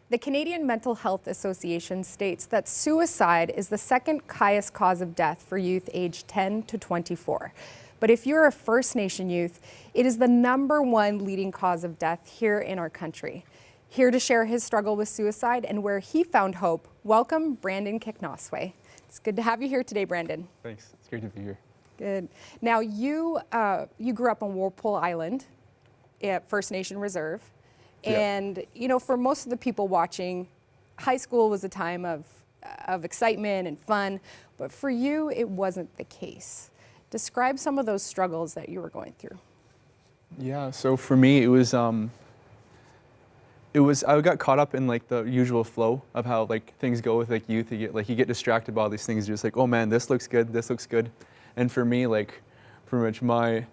The Canadian Mental Health Association states that suicide is the second highest cause of death for youth aged 10 to 24. But if you're a First Nation youth, it is the #1 leading cause of death here in our country. Here to share his struggle with suicide and where he found hope, welcome Brandon Kicknosway. It's good to have you here today, Brandon. Thanks. It's great to be here. Good. Now, you grew up on Walpole Island at First Nation Reserve. And, you know, for most of the people watching, high school was a time of excitement and fun. But for you, it wasn't the case. Describe some of those struggles that you were going through. Yeah, so for me, I got caught up in like the usual flow of how like things go with like youth. You get distracted by all these things. You're just like, oh man, this looks good. And for me, like pretty much my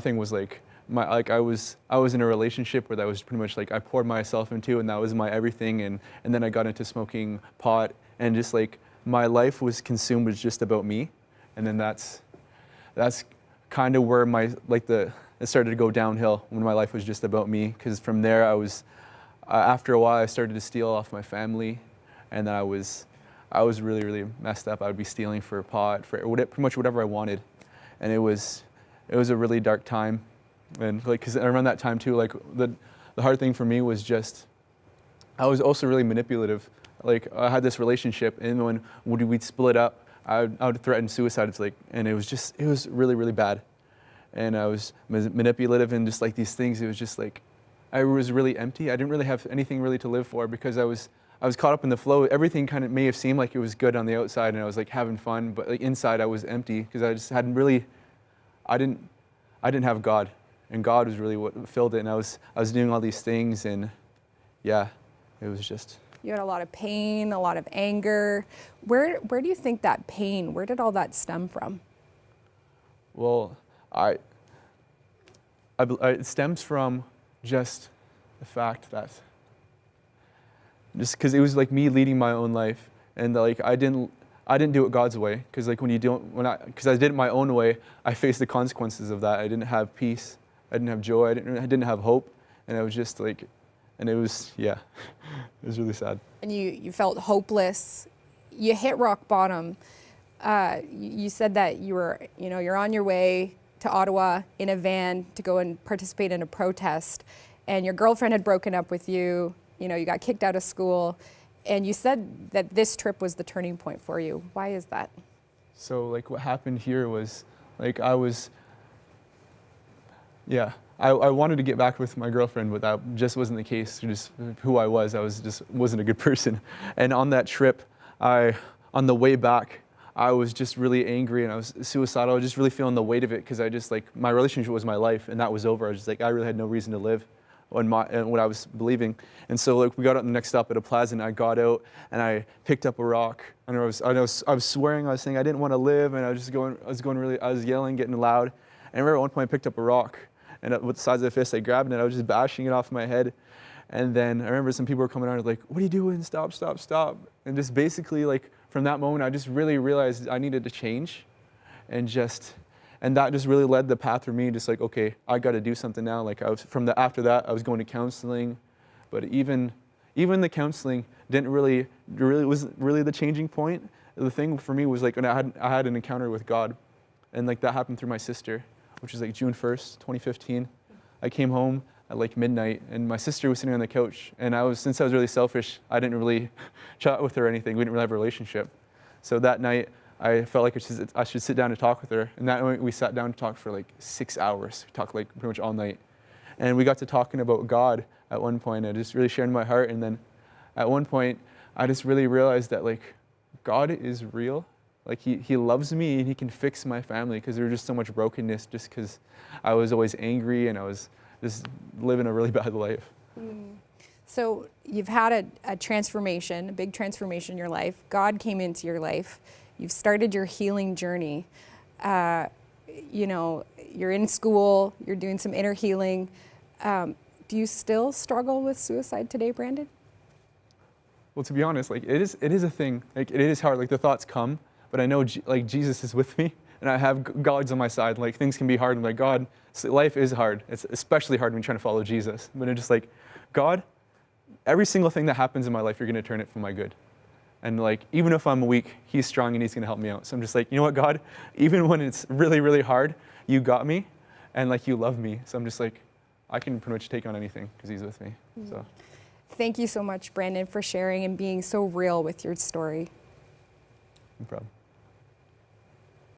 thing was like I was in a relationship where that was pretty much like I poured myself into, and that was my everything. And then I got into smoking pot, and just like my life was consumed with just about me. And then that's kind of where it started to go downhill, when my life was just about me. Because from there, after a while, I started to steal off my family, and then I was really, really messed up. I would be stealing for pot, for pretty much whatever I wanted, and it was a really dark time. And like, because around that time too, like the hard thing for me was just I was also really manipulative. Like I had this relationship, and when we'd split up, I would threaten suicide. And it was really, really bad. And I was manipulative, and just like these things, it was just like I was really empty. I didn't really have anything really to live for, because I was caught up in the flow. Everything kind of may have seemed like it was good on the outside, and I was like having fun, but like inside I was empty, because I just hadn't really, I didn't have God, and God was really what filled it. And I was doing all these things, and yeah, it was just. You had a lot of pain, a lot of anger. Where do you think that pain, where did all that stem from? Well, it stems from just the fact that just because it was like me leading my own life, and like I didn't do it God's way, because like because I did it my own way, I faced the consequences of that. I didn't have peace, I didn't have joy, I didn't have hope, and I was just like, and it was it was really sad. And you felt hopeless. You hit rock bottom. You said that you're on your way to Ottawa in a van to go and participate in a protest, and your girlfriend had broken up with you. You know, you got kicked out of school, and you said that this trip was the turning point for you. Why is that? So like what happened here was like I wanted to get back with my girlfriend, but that just wasn't the case. Just who I wasn't a good person. And on that trip, on the way back, I was just really angry, and I was suicidal. I was just really feeling the weight of it, because I just like, my relationship was my life, and that was over. I was just like, I really had no reason to live and what I was believing. And so like we got out the next stop at a plaza, and I got out and I picked up a rock, and I was swearing, I was saying I didn't want to live, and I was yelling, getting loud. And I remember at one point I picked up a rock, and with the size of the fist, I grabbed it, and I was just bashing it off my head. And then I remember some people were coming out and like, what are you doing? Stop. And just basically like, from that moment, I just really realized I needed to change, and that just really led the path for me. Just like, okay, I got to do something now. Like after that, I was going to counseling, but even the counseling wasn't really the changing point. The thing for me was like, when I had an encounter with God, and like that happened through my sister, which was like June 1st, 2015. I came home at like midnight, and my sister was sitting on the couch, and since I was really selfish, I didn't really chat with her or anything. We didn't really have a relationship. So that night, I felt like I should sit down and talk with her. And that night, we sat down to talk for like 6 hours. We talked like pretty much all night. And we got to talking about God at one point. I just really shared my heart. And then at one point, I just really realized that like God is real. Like he loves me, and he can fix my family, because there was just so much brokenness, just because I was always angry, and I was just living a really bad life. So you've had a transformation, a big transformation in your life. God came into your life. You've started your healing journey. You're in school, you're doing some inner healing. Do you still struggle with suicide today, Brandon? Well, to be honest, like it is a thing. Like it is hard. Like the thoughts come, but I know like Jesus is with me, and I have God's on my side. Like things can be hard, and like God, life is hard. It's especially hard when you're trying to follow Jesus. But it's just like, God, every single thing that happens in my life, you're going to turn it for my good. And like, even if I'm weak, he's strong and he's going to help me out. So I'm just like, you know what, God, even when it's really, really hard, you got me and like, you love me. So I'm just like, I can pretty much take on anything because he's with me. So Thank you so much, Brandon, for sharing and being so real with your story. no problem.